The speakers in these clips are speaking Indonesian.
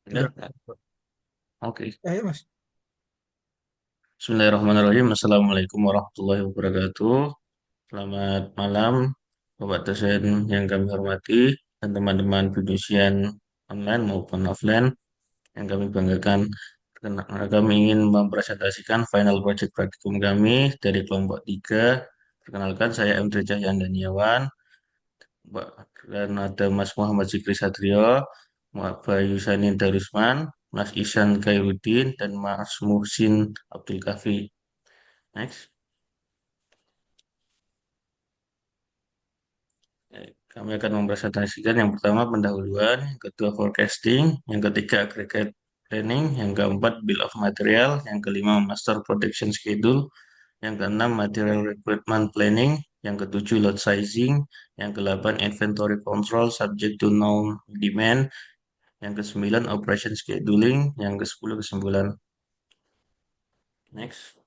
Udah. Ya, oke. Ya, Mas. Bismillahirrahmanirrahim. Assalamualaikum warahmatullahi wabarakatuh. Selamat malam, Bapak dosen yang kami hormati dan teman-teman fidusian online maupun offline yang kami banggakan. Kami ingin mempresentasikan final project praktikum kami dari kelompok 3. Perkenalkan, saya M. Cahyan Daniawan, dan ada Mas Muhammad Zikri Satrio, Mbak Bayu Sanin Darusman, Mas Ihsan Khairuddin, dan Mas Muhsin Abdul Kafi. Next. Kami akan mempresentasikan yang pertama pendahuluan, yang kedua forecasting, yang ketiga aggregate planning, yang keempat bill of material, yang kelima master production schedule, yang keenam material requirement planning, yang ketujuh load sizing, yang kedelapan inventory control subject to known demand, yang kesembilan operation scheduling, yang kesepuluh kesimpulan. Next.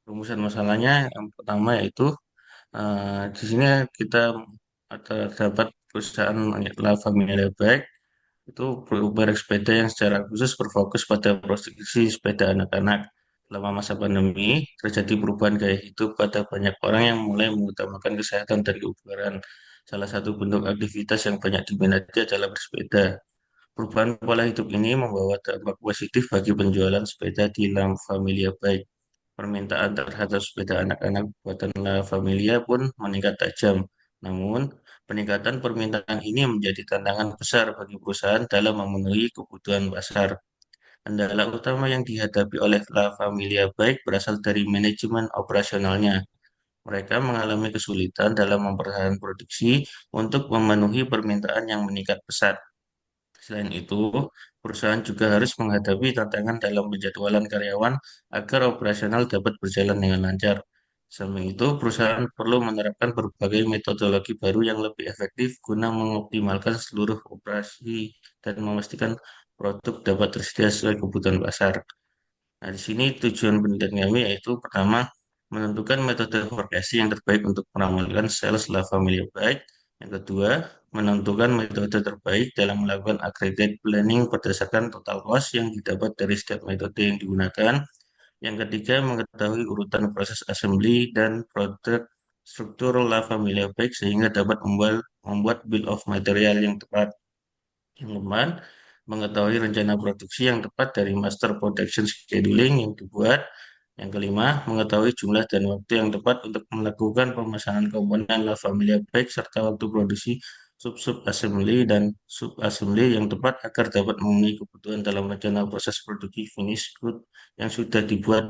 Rumusan masalahnya yang pertama yaitu di sini kita terdapat perusahaan La Familia Bike itu merek sepeda yang secara khusus berfokus pada produksi sepeda anak-anak. Selama masa pandemi, terjadi perubahan gaya hidup pada banyak orang yang mulai mengutamakan kesehatan dan kebugaran. Salah satu bentuk aktivitas yang banyak diminati adalah bersepeda. Perubahan pola hidup ini membawa dampak positif bagi penjualan sepeda di La Familia Bike. Permintaan terhadap sepeda anak-anak buatan La Familia pun meningkat tajam. Namun, peningkatan permintaan ini menjadi tantangan besar bagi perusahaan dalam memenuhi kebutuhan pasar. Kendala utama yang dihadapi oleh La Familia baik berasal dari manajemen operasionalnya. Mereka mengalami kesulitan dalam mempertahankan produksi untuk memenuhi permintaan yang meningkat pesat. Selain itu, perusahaan juga harus menghadapi tantangan dalam penjadwalan karyawan agar operasional dapat berjalan dengan lancar. Samping itu, perusahaan perlu menerapkan berbagai metodologi baru yang lebih efektif guna mengoptimalkan seluruh operasi dan memastikan produk dapat tersedia sesuai kebutuhan pasar. Nah, di sini tujuan penelitian kami yaitu pertama, menentukan metode forecasting yang terbaik untuk meramalkan sales La Familia baik. Yang kedua, menentukan metode terbaik dalam melakukan aggregate planning berdasarkan total cost yang didapat dari setiap metode yang digunakan. Yang ketiga, mengetahui urutan proses assembly dan produk struktur La Familia baik sehingga dapat membuat bill of material yang tepat. Yang keempat, mengetahui rencana produksi yang tepat dari master production scheduling yang dibuat. Yang kelima, mengetahui jumlah dan waktu yang tepat untuk melakukan pemesanan komponen La Familia Bike serta waktu produksi sub-sub assembly dan sub-assembly yang tepat agar dapat memenuhi kebutuhan dalam rencana proses produksi finish good yang sudah dibuat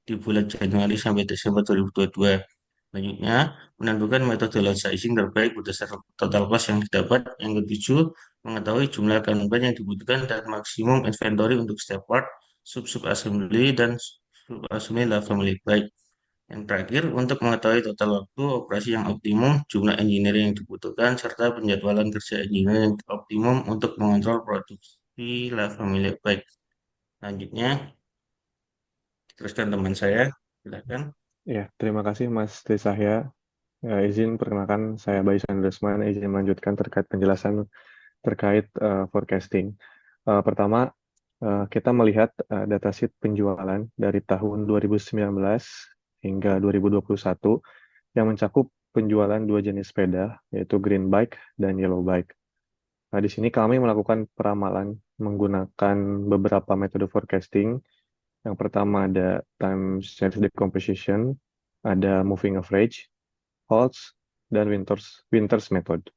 di bulan Januari sampai Desember 2022. Selanjutnya, menentukan metode load sizing terbaik berdasarkan total cost yang didapat. Yang ketujuh, mengetahui jumlah kanban yang dibutuhkan dan maksimum inventory untuk setiap part, sub-sub assembly, dan sub-assembly level family baik. Yang terakhir, untuk mengetahui total waktu operasi yang optimum, jumlah engineer yang dibutuhkan, serta penjadwalan kerja engineer yang optimum untuk mengontrol produksi level family baik. Selanjutnya, teruskan teman saya, silakan. Ya, terima kasih Mas Trisahya. Izin perkenalkan saya Bayu Sandresman, izin melanjutkan terkait penjelasan terkait forecasting. Pertama, kita melihat datasheet penjualan dari tahun 2019 hingga 2021 yang mencakup penjualan dua jenis sepeda, yaitu green bike dan yellow bike. Nah, di sini kami melakukan peramalan menggunakan beberapa metode forecasting. Yang pertama ada time series decomposition, ada moving average, Holtz, dan Winters method.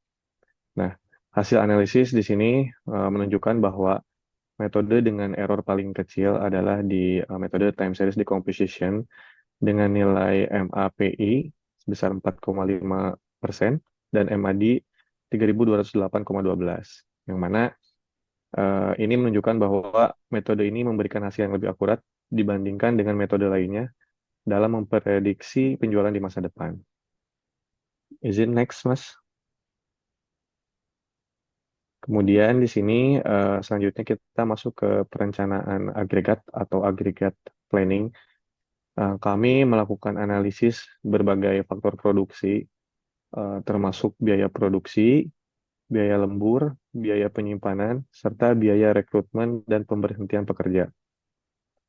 Nah, hasil analisis di sini menunjukkan bahwa metode dengan error paling kecil adalah di metode time series decomposition dengan nilai MAPI sebesar 4,5% dan MAD 3208,12. Yang mana ini menunjukkan bahwa metode ini memberikan hasil yang lebih akurat dibandingkan dengan metode lainnya dalam memprediksi penjualan di masa depan. Izin next, Mas. Kemudian di sini selanjutnya kita masuk ke perencanaan agregat atau agregat planning. Kami melakukan analisis berbagai faktor produksi, termasuk biaya produksi, biaya lembur, biaya penyimpanan, serta biaya rekrutmen dan pemberhentian pekerja.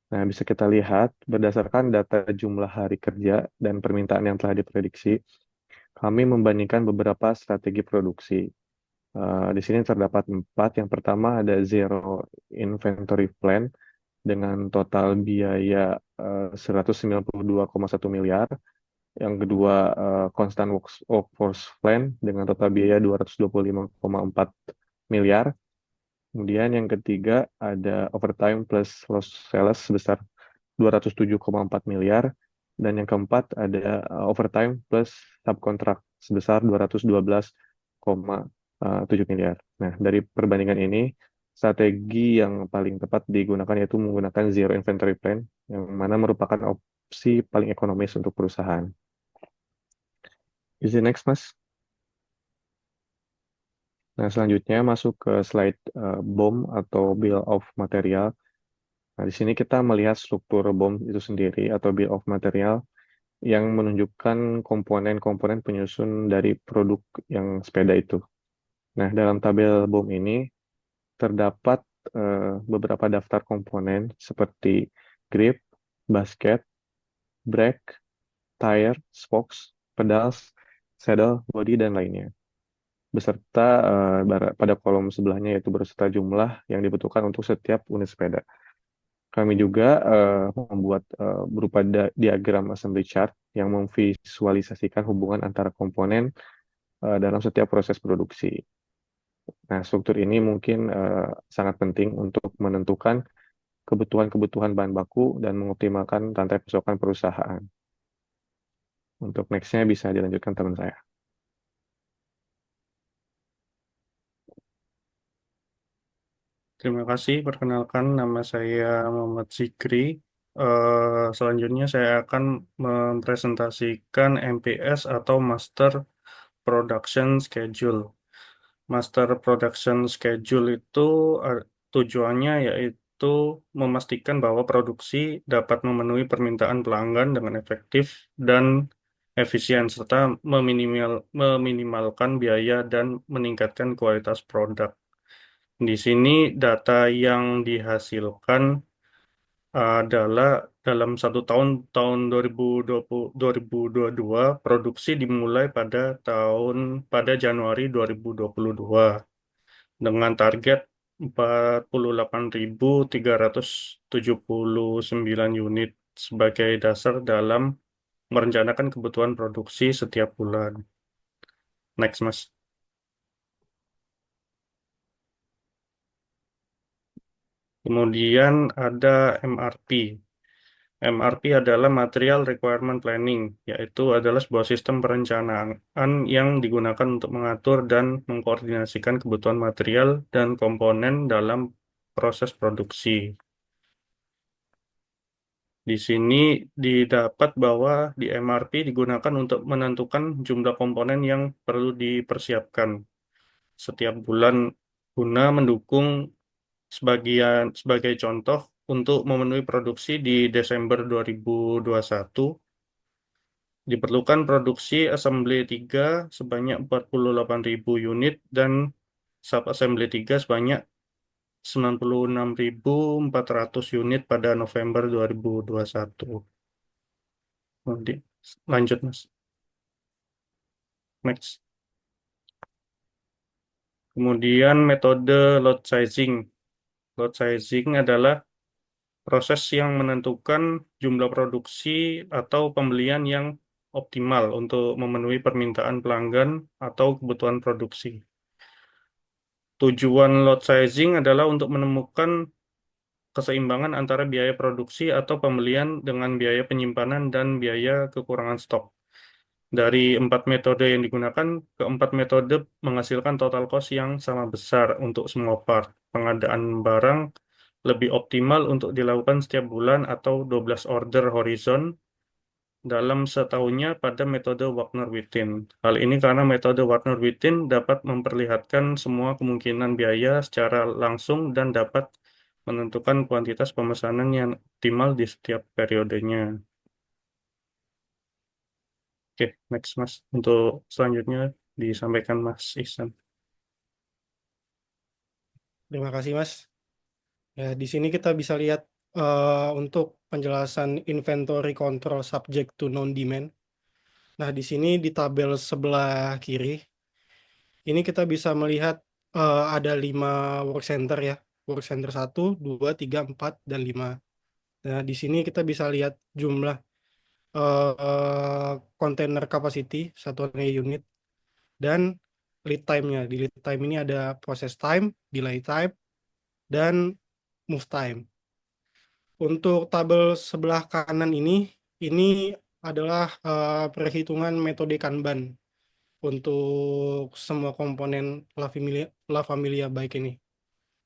Nah, bisa kita lihat berdasarkan data jumlah hari kerja dan permintaan yang telah diprediksi, kami membandingkan beberapa strategi produksi. Di sini terdapat empat. Yang pertama ada zero inventory plan dengan total biaya 192,1 miliar. Yang kedua, constant workforce plan dengan total biaya 225,4 miliar. Kemudian yang ketiga ada overtime plus loss sales sebesar 207,4 miliar. Dan yang keempat ada overtime plus subkontrak sebesar 212,7 miliar. Nah, dari perbandingan ini, strategi yang paling tepat digunakan yaitu menggunakan zero inventory plan, yang mana merupakan opsi paling ekonomis untuk perusahaan. Is it next, Mas? Nah, selanjutnya masuk ke slide BOM atau Bill of Material. Nah, di sini kita melihat struktur BOM itu sendiri atau Bill of Material yang menunjukkan komponen-komponen penyusun dari produk yang sepeda itu. Nah, dalam tabel BOM ini terdapat beberapa daftar komponen seperti grip, basket, brake, tire, spokes, pedals, saddle, body, dan lainnya. Beserta pada kolom sebelahnya yaitu beserta jumlah yang dibutuhkan untuk setiap unit sepeda. Kami juga membuat berupa diagram assembly chart yang memvisualisasikan hubungan antara komponen dalam setiap proses produksi. Nah, struktur ini mungkin sangat penting untuk menentukan kebutuhan-kebutuhan bahan baku dan mengoptimalkan rantai pasokan perusahaan. Untuk next-nya bisa dilanjutkan teman saya. Terima kasih. Perkenalkan, nama saya Muhammad Zikri. Selanjutnya saya akan mempresentasikan MPS atau Master Production Schedule. Master Production Schedule itu tujuannya yaitu memastikan bahwa produksi dapat memenuhi permintaan pelanggan dengan efektif dan efisien, serta meminimalkan biaya dan meningkatkan kualitas produk. Di sini data yang dihasilkan adalah dalam satu tahun, tahun 2020, 2022, produksi dimulai pada Januari 2022 dengan target 48.379 unit sebagai dasar dalam merencanakan kebutuhan produksi setiap bulan. Next, Mas. Kemudian ada MRP. MRP adalah Material Requirement Planning, yaitu adalah sebuah sistem perencanaan yang digunakan untuk mengatur dan mengkoordinasikan kebutuhan material dan komponen dalam proses produksi. Di sini didapat bahwa di MRP digunakan untuk menentukan jumlah komponen yang perlu dipersiapkan setiap bulan guna mendukung sebagai contoh untuk memenuhi produksi di Desember 2021 diperlukan produksi assembly 3 sebanyak 48.000 unit dan sub-assembly 3 sebanyak 96.400 unit pada November 2021. Kemudian, lanjut, Mas. Next. Kemudian metode load sizing. Load sizing adalah proses yang menentukan jumlah produksi atau pembelian yang optimal untuk memenuhi permintaan pelanggan atau kebutuhan produksi. Tujuan load sizing adalah untuk menemukan keseimbangan antara biaya produksi atau pembelian dengan biaya penyimpanan dan biaya kekurangan stok. Dari empat metode yang digunakan, keempat metode menghasilkan total cost yang sama besar untuk semua part. Pengadaan barang lebih optimal untuk dilakukan setiap bulan atau 12 order horizon dalam setahunnya pada metode Wagner-Wittin. Hal ini karena metode Wagner-Wittin dapat memperlihatkan semua kemungkinan biaya secara langsung dan dapat menentukan kuantitas pemesanan yang optimal di setiap periodenya. Oke, next, Mas. Untuk selanjutnya disampaikan Mas Ihsan. Terima kasih, Mas. Ya, di sini kita bisa lihat untuk penjelasan inventory control subject to non-demand. Nah, di sini di tabel sebelah kiri, ini kita bisa melihat ada 5 work center ya. Work center 1, 2, 3, 4, dan 5. Nah, di sini kita bisa lihat jumlah container capacity, satuannya unit, dan lead time-nya. Di lead time ini ada process time, delay time, dan move time. Untuk tabel sebelah kanan ini adalah perhitungan metode Kanban untuk semua komponen La Familia baik ini.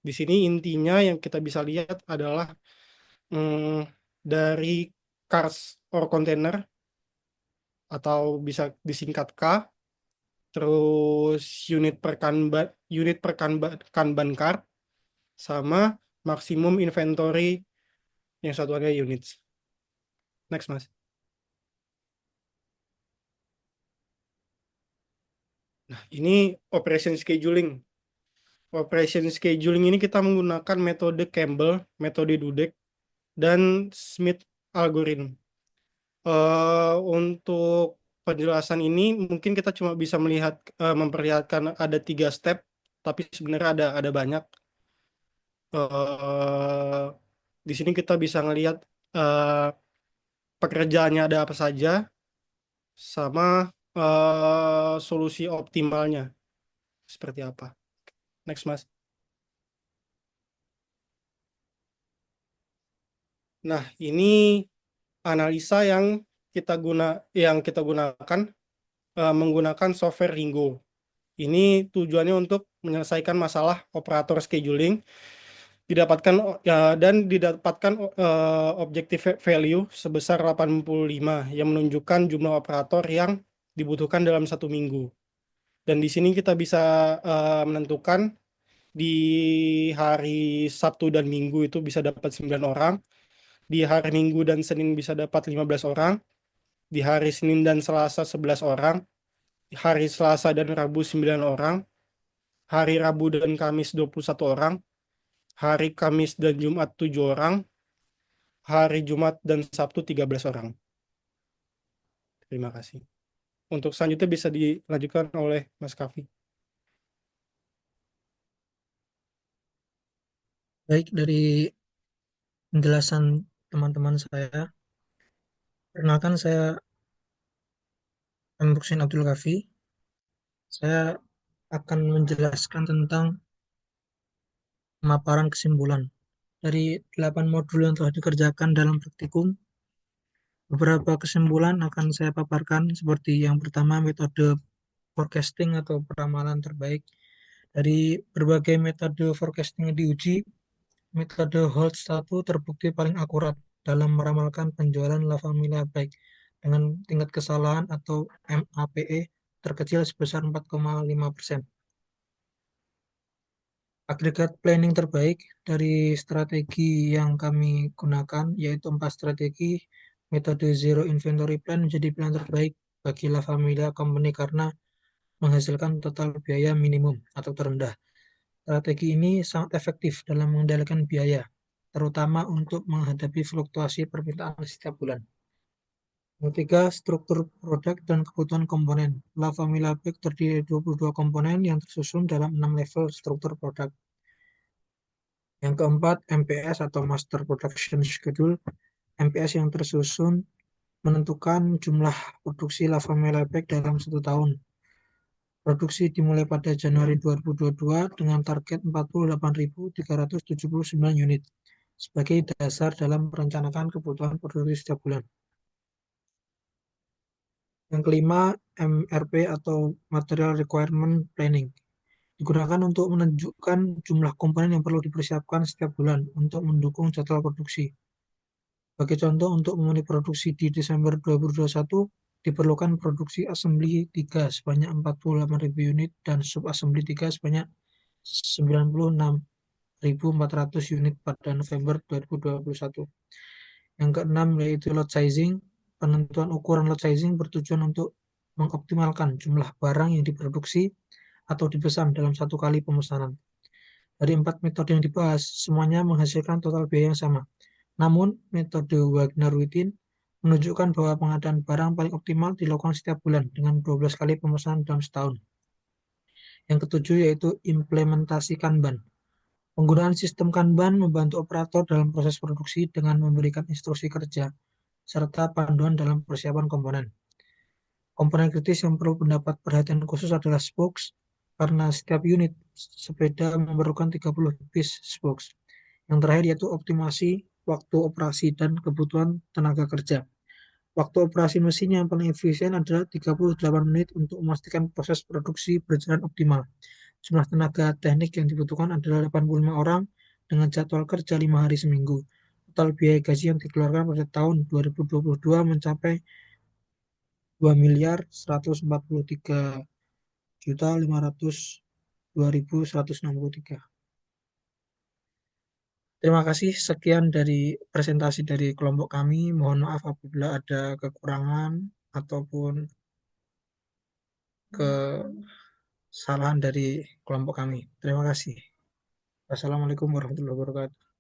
Di sini intinya yang kita bisa lihat adalah mm, dari cars or container atau bisa disingkat K, terus unit per Kanban card, sama maksimum inventory yang satuannya units. Next, Mas. Nah, ini operation scheduling. Operation scheduling ini kita menggunakan metode Campbell, metode Dudek, dan Smith algorithm. Untuk penjelasan ini mungkin kita cuma bisa memperlihatkan ada 3 step, tapi sebenarnya ada banyak. Eh, di sini kita bisa ngelihat eh, pekerjaannya ada apa saja, sama solusi optimalnya seperti apa. Next, Mas. Nah, ini analisa yang kita gunakan menggunakan software Ringo. Ini tujuannya untuk menyelesaikan masalah operator scheduling, didapatkan objective value sebesar 85 yang menunjukkan jumlah operator yang dibutuhkan dalam 1 minggu. Dan di sini kita bisa menentukan di hari Sabtu dan Minggu itu bisa dapat 9 orang, di hari Minggu dan Senin bisa dapat 15 orang, di hari Senin dan Selasa 11 orang, hari Selasa dan Rabu 9 orang, hari Rabu dan Kamis 21 orang, hari Kamis dan Jumat 7 orang, hari Jumat dan Sabtu 13 orang. Terima kasih. Untuk selanjutnya bisa dilanjutkan oleh Mas Kavi. Baik, dari penjelasan teman-teman saya, perkenalkan saya Amruksin Abdul Kafi. Saya akan menjelaskan tentang pemaparan kesimpulan. Dari 8 modul yang telah dikerjakan dalam praktikum, beberapa kesimpulan akan saya paparkan seperti yang pertama metode forecasting atau peramalan terbaik. Dari berbagai metode forecasting yang diuji, metode Holt-1 terbukti paling akurat dalam meramalkan penjualan La Familia baik dengan tingkat kesalahan atau MAPE terkecil sebesar 4,5%. Agregat planning terbaik dari strategi yang kami gunakan yaitu 4 strategi, metode Zero Inventory Plan menjadi pilihan terbaik bagi La Familia Company karena menghasilkan total biaya minimum atau terendah. Strategi ini sangat efektif dalam mengendalikan biaya, terutama untuk menghadapi fluktuasi permintaan setiap bulan. Yang ketiga, struktur produk dan kebutuhan komponen. La Familia Pack terdiri dari 22 komponen yang tersusun dalam 6 level struktur produk. Yang keempat, MPS atau Master Production Schedule. MPS yang tersusun menentukan jumlah produksi La Familia Pack dalam 1 tahun. Produksi dimulai pada Januari 2022 dengan target 48.379 unit sebagai dasar dalam merencanakan kebutuhan produksi setiap bulan. Yang kelima, MRP atau Material Requirement Planning. Digunakan untuk menunjukkan jumlah komponen yang perlu dipersiapkan setiap bulan untuk mendukung jadwal produksi. Sebagai contoh, untuk memenuhi produksi di Desember 2021, diperlukan produksi assembly 3 sebanyak 48.000 unit dan sub-assembly 3 sebanyak 96.400 unit pada November 2021. Yang keenam yaitu lot sizing. Penentuan ukuran lot sizing bertujuan untuk mengoptimalkan jumlah barang yang diproduksi atau dipesan dalam 1 kali pemesanan. Dari 4 metode yang dibahas, semuanya menghasilkan total biaya yang sama. Namun, metode Wagner-Wittin menunjukkan bahwa pengadaan barang paling optimal dilakukan setiap bulan dengan 12 kali pemesanan dalam setahun. Yang ketujuh yaitu implementasi Kanban. Penggunaan sistem Kanban membantu operator dalam proses produksi dengan memberikan instruksi kerja serta panduan dalam persiapan komponen. Komponen kritis yang perlu mendapat perhatian khusus adalah spokes, karena setiap unit sepeda memerlukan 30 piece spokes. Yang terakhir yaitu optimasi waktu operasi dan kebutuhan tenaga kerja. Waktu operasi mesin yang paling efisien adalah 38 menit untuk memastikan proses produksi berjalan optimal. Jumlah tenaga teknik yang dibutuhkan adalah 85 orang dengan jadwal kerja 5 hari seminggu. Total biaya gaji yang dikeluarkan pada tahun 2022 mencapai 2.143.502.163. Terima kasih, sekian dari presentasi dari kelompok kami. Mohon maaf apabila ada kekurangan ataupun kesalahan dari kelompok kami. Terima kasih. Wassalamualaikum warahmatullahi wabarakatuh.